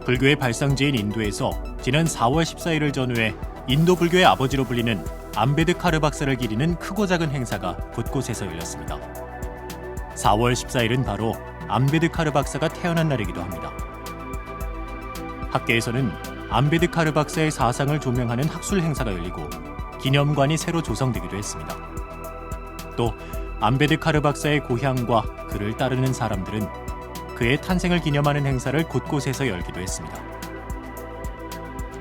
불교의 발상지인 인도에서 지난 4월 14일을 전후해 인도 불교의 아버지로 불리는 암베드카르 박사를 기리는 크고 작은 행사가 곳곳에서 열렸습니다. 4월 14일은 바로 암베드카르 박사가 태어난 날이기도 합니다. 학계에서는 암베드카르 박사의 사상을 조명하는 학술 행사가 열리고 기념관이 새로 조성되기도 했습니다. 또 암베드카르 박사의 고향과 그를 따르는 사람들은 그의 탄생을 기념하는 행사를 곳곳에서 열기도 했습니다.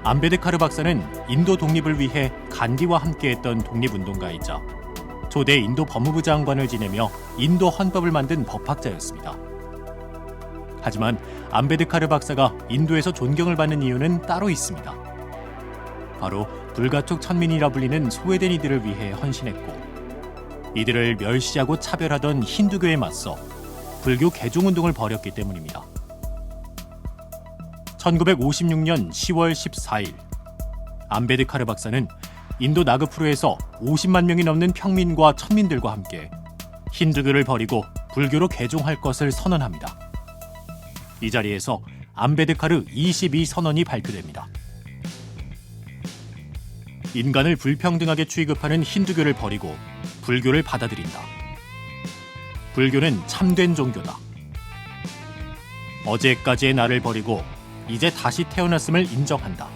암베드카르 박사는 인도 독립을 위해 간디와 함께했던 독립운동가이자 초대 인도 법무부 장관을 지내며 인도 헌법을 만든 법학자였습니다. 하지만 암베드카르 박사가 인도에서 존경을 받는 이유는 따로 있습니다. 바로 불가촉 천민이라 불리는 소외된 이들을 위해 헌신했고 이들을 멸시하고 차별하던 힌두교에 맞서 불교 개종운동을 벌였기 때문입니다. 1956년 10월 14일 암베드카르 박사는 인도 나그푸르에서 50만 명이 넘는 평민과 천민들과 함께 힌두교를 버리고 불교로 개종할 것을 선언합니다. 이 자리에서 암베드카르 22선언이 발표됩니다. 인간을 불평등하게 취급하는 힌두교를 버리고 불교를 받아들인다. 불교는 참된 종교다. 어제까지의 나를 버리고 이제 다시 태어났음을 인정한다.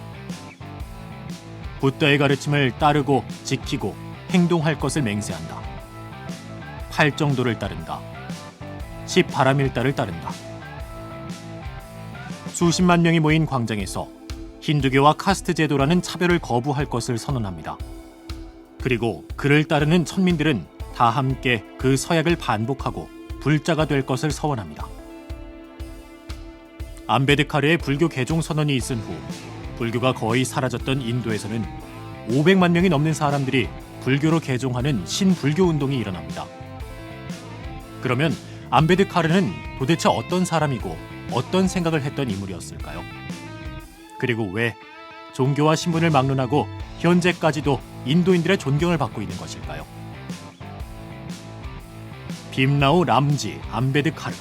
부다의 가르침을 따르고 지키고 행동할 것을 맹세한다. 팔정도를 따른다. 십바라밀다를 따른다. 수십만 명이 모인 광장에서 힌두교와 카스트 제도라는 차별을 거부할 것을 선언합니다. 그리고 그를 따르는 천민들은 다 함께 그 서약을 반복하고 불자가 될 것을 서원합니다. 암베드카르의 불교 개종 선언이 있은 후 불교가 거의 사라졌던 인도에서는 500만 명이 넘는 사람들이 불교로 개종하는 신불교 운동이 일어납니다. 그러면 암베드카르는 도대체 어떤 사람이고 어떤 생각을 했던 인물이었을까요? 그리고 왜 종교와 신분을 막론하고 현재까지도 인도인들의 존경을 받고 있는 것일까요? 빔라우 람지 암베드카르.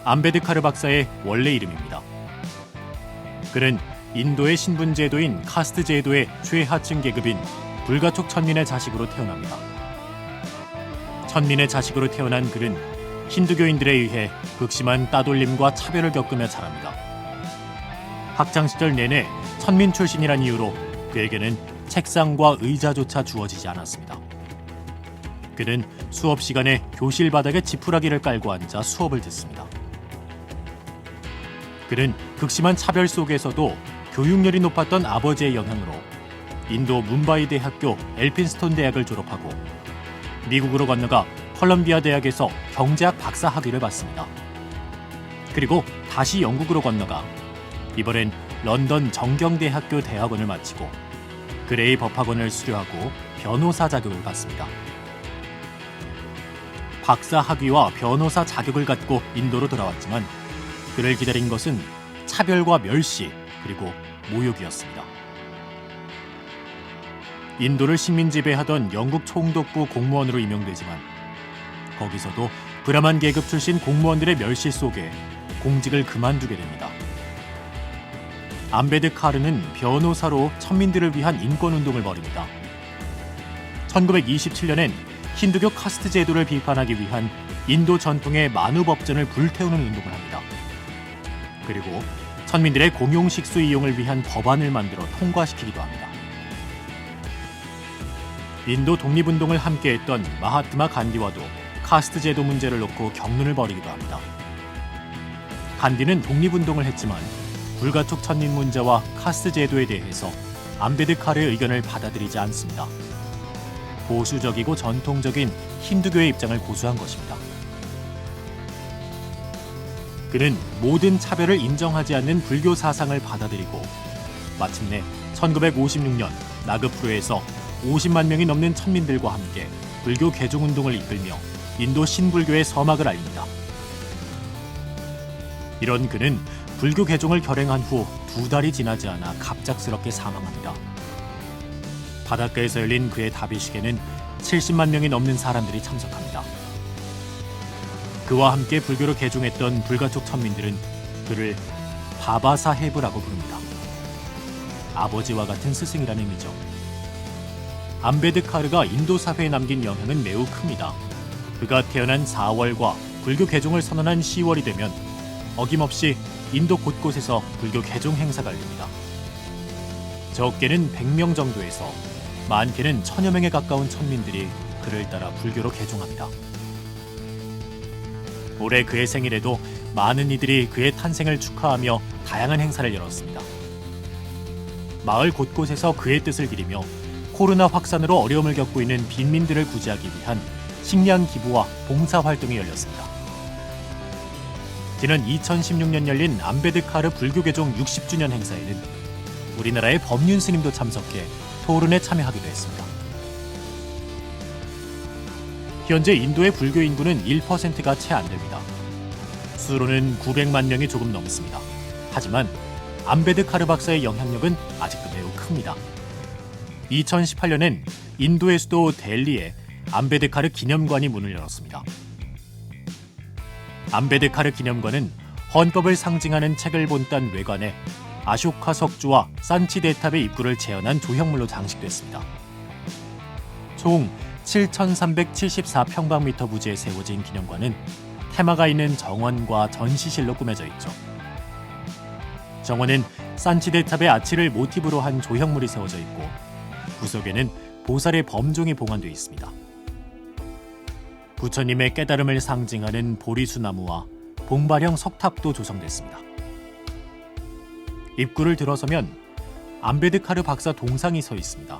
암베드카르 박사의 원래 이름입니다. 그는 인도의 신분 제도인 카스트 제도의 최하층 계급인 불가촉 천민의 자식으로 태어납니다. 천민의 자식으로 태어난 그는 힌두교인들에 의해 극심한 따돌림과 차별을 겪으며 자랍니다. 학창시절 내내 천민 출신이란 이유로 그에게는 책상과 의자조차 주어지지 않았습니다. 그는 수업 시간에 교실 바닥에 지푸라기를 깔고 앉아 수업을 듣습니다. 그는 극심한 차별 속에서도 교육열이 높았던 아버지의 영향으로 인도 문바이 대학교 엘핀스톤 대학을 졸업하고 미국으로 건너가 컬럼비아 대학에서 경제학 박사 학위를 받습니다. 그리고 다시 영국으로 건너가 이번엔 런던 정경대학교 대학원을 마치고 그레이 법학원을 수료하고 변호사 자격을 받습니다. 박사 학위와 변호사 자격을 갖고 인도로 돌아왔지만 그를 기다린 것은 차별과 멸시 그리고 모욕이었습니다. 인도를 식민 지배하던 영국 총독부 공무원으로 임용되지만 거기서도 브라만 계급 출신 공무원들의 멸시 속에 공직을 그만두게 됩니다. 암베드카르는 변호사로 천민들을 위한 인권운동을 벌입니다. 1927년엔 힌두교 카스트 제도를 비판하기 위한 인도 전통의 만우법전을 불태우는 운동을 합니다. 그리고 천민들의 공용 식수 이용을 위한 법안을 만들어 통과시키기도 합니다. 인도 독립운동을 함께했던 마하트마 간디와도 카스트 제도 문제를 놓고 격론을 벌이기도 합니다. 간디는 독립운동을 했지만 불가촉 천민 문제와 카스트 제도에 대해서 암베드카르의 의견을 받아들이지 않습니다. 보수적이고 전통적인 힌두교의 입장을 고수한 것입니다. 그는 모든 차별을 인정하지 않는 불교 사상을 받아들이고 마침내 1956년 나그푸르에서 50만 명이 넘는 천민들과 함께 불교 개종운동을 이끌며 인도 신불교의 서막을 알립니다. 이런 그는 불교 개종을 결행한 후 2달이 지나지 않아 갑작스럽게 사망합니다. 바닷가에서 열린 그의 답의식에는 70만 명이 넘는 사람들이 참석합니다. 그와 함께 불교로 개종했던 불가촉 천민들은 그를 바바사헤브라고 부릅니다. 아버지와 같은 스승이라는 의미죠. 암베드카르가 인도 사회에 남긴 영향은 매우 큽니다. 그가 태어난 4월과 불교 개종을 선언한 10월이 되면 어김없이 인도 곳곳에서 불교 개종 행사가 열립니다. 적게는 100명 정도에서 많게는 1000여 명에 가까운 천민들이 그를 따라 불교로 개종합니다. 올해 그의 생일에도 많은 이들이 그의 탄생을 축하하며 다양한 행사를 열었습니다. 마을 곳곳에서 그의 뜻을 기리며 코로나 확산으로 어려움을 겪고 있는 빈민들을 구제하기 위한 식량 기부와 봉사 활동이 열렸습니다. 지난 2016년 열린 암베드카르 불교 개종 60주년 행사에는 우리나라의 법륜 스님도 참석해 토론에 참여하기도 했습니다. 현재 인도의 불교 인구는 1%가 채 안 됩니다. 수로는 900만 명이 조금 넘습니다. 하지만 암베드카르 박사의 영향력은 아직도 매우 큽니다. 2018년엔 인도의 수도 델리에 암베드카르 기념관이 문을 열었습니다. 암베드카르 기념관은 헌법을 상징하는 책을 본딴 외관에 아쇼카 석주와 산치대탑의 입구를 재현한 조형물로 장식됐습니다. 총 7,374평방미터 부지에 세워진 기념관은 테마가 있는 정원과 전시실로 꾸며져 있죠. 정원은 산치대탑의 아치를 모티브로 한 조형물이 세워져 있고 구석에는 보살의 범종이 봉안되어 있습니다. 부처님의 깨달음을 상징하는 보리수나무와 봉발형 석탑도 조성됐습니다. 입구를 들어서면 암베드카르 박사 동상이 서 있습니다.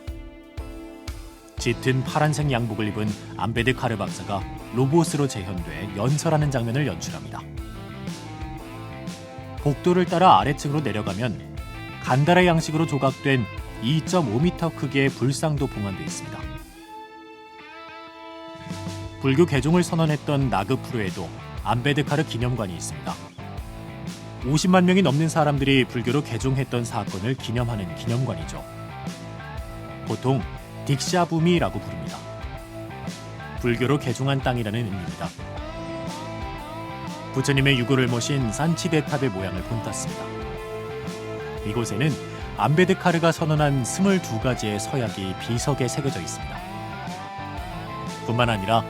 짙은 파란색 양복을 입은 암베드카르 박사가 로봇으로 재현돼 연설하는 장면을 연출합니다. 복도를 따라 아래층으로 내려가면 간다라 양식으로 조각된 2.5m 크기의 불상도 봉안되어 있습니다. 불교 개종을 선언했던 나그푸르에도 암베드카르 기념관이 있습니다. 50만 명이 넘는 사람들이 불교로 개종했던 사건을 기념하는 기념관이죠. 보통 딕샤부미라고 부릅니다. 불교로 개종한 땅이라는 의미입니다. 부처님의 유고를 모신 산치대탑의 모양을 본땄습니다. 이곳에는 암베드카르가 선언한 22가지의 서약이 비석에 새겨져 있습니다. 뿐만 아니라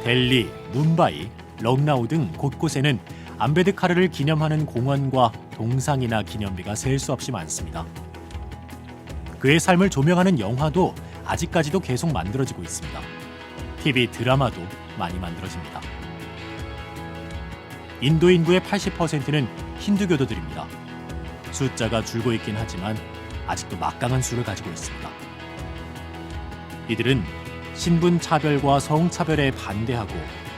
델리, 뭄바이, 럭나우 등 곳곳에는 암베드카르를 기념하는 공원과 동상이나 기념비가 셀 수 없이 많습니다. 그의 삶을 조명하는 영화도 아직까지도 계속 만들어지고 있습니다. TV 드라마도 많이 만들어집니다. 인도 인구의 80%는 힌두교도들입니다. 숫자가 줄고 있긴 하지만 아직도 막강한 수를 가지고 있습니다. 이들은 신분 차별과 성 차별에 반대하고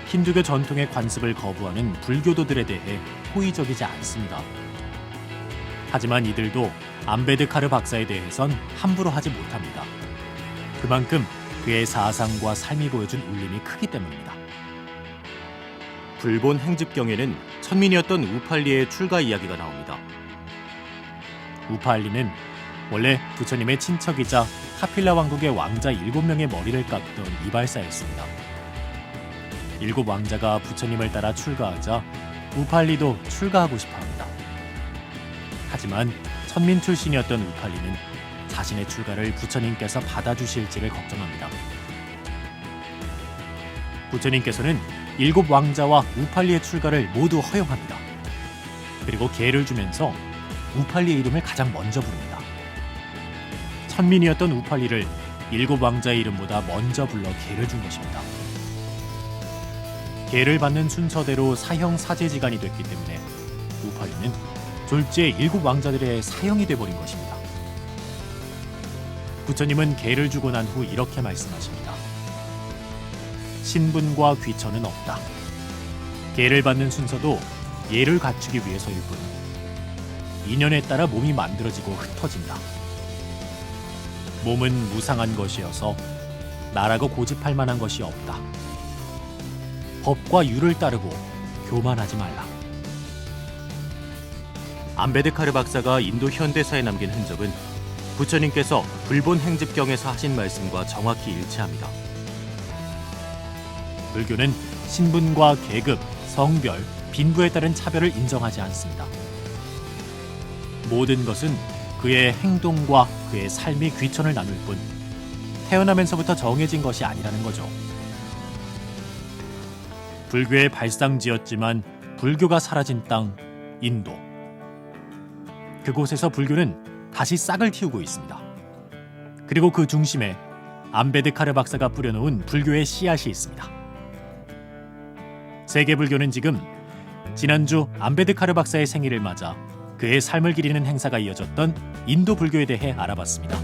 힌두교 전통의 관습을 거부하는 불교도들에 대해 호의적이지 않습니다. 하지만 이들도 암베드카르 박사에 대해선 함부로 하지 못합니다. 그만큼 그의 사상과 삶이 보여준 울림이 크기 때문입니다. 불본 행집경에는 천민이었던 우팔리의 출가 이야기가 나옵니다. 우팔리는 원래 부처님의 친척이자 카필라 왕국의 왕자 7명의 머리를 깎던 이발사였습니다. 7 왕자가 부처님을 따라 출가하자 우팔리도 출가하고 싶어합니다. 하지만 천민 출신이었던 우팔리는 자신의 출가를 부처님께서 받아주실지를 걱정합니다. 부처님께서는 7 왕자와 우팔리의 출가를 모두 허용합니다. 그리고 계를 주면서 우팔리의 이름을 가장 먼저 부릅니다. 천민이었던 우팔리를 7 왕자의 이름보다 먼저 불러 계를 준 것입니다. 계를 받는 순서대로 사형 사제지간이 됐기 때문에 우팔리는 졸지에 7 왕자들의 사형이 돼버린 것입니다. 부처님은 계를 주고 난 후 이렇게 말씀하십니다. 신분과 귀천은 없다. 계를 받는 순서도 예를 갖추기 위해서일 뿐 인연에 따라 몸이 만들어지고 흩어진다. 몸은 무상한 것이어서 나라고 고집할 만한 것이 없다. 법과 유를 따르고 교만하지 말라. 암베드카르 박사가 인도 현대사에 남긴 흔적은 부처님께서 불본 행집경에서 하신 말씀과 정확히 일치합니다. 불교는 신분과 계급, 성별, 빈부에 따른 차별을 인정하지 않습니다. 모든 것은 그의 행동과 그의 삶이 귀천을 나눌 뿐 태어나면서부터 정해진 것이 아니라는 거죠. 불교의 발상지였지만 불교가 사라진 땅, 인도. 그곳에서 불교는 다시 싹을 틔우고 있습니다. 그리고 그 중심에 암베드카르 박사가 뿌려놓은 불교의 씨앗이 있습니다. 세계 불교는 지금 지난주 암베드카르 박사의 생일을 맞아 그의 삶을 기리는 행사가 이어졌던 인도 불교에 대해 알아봤습니다.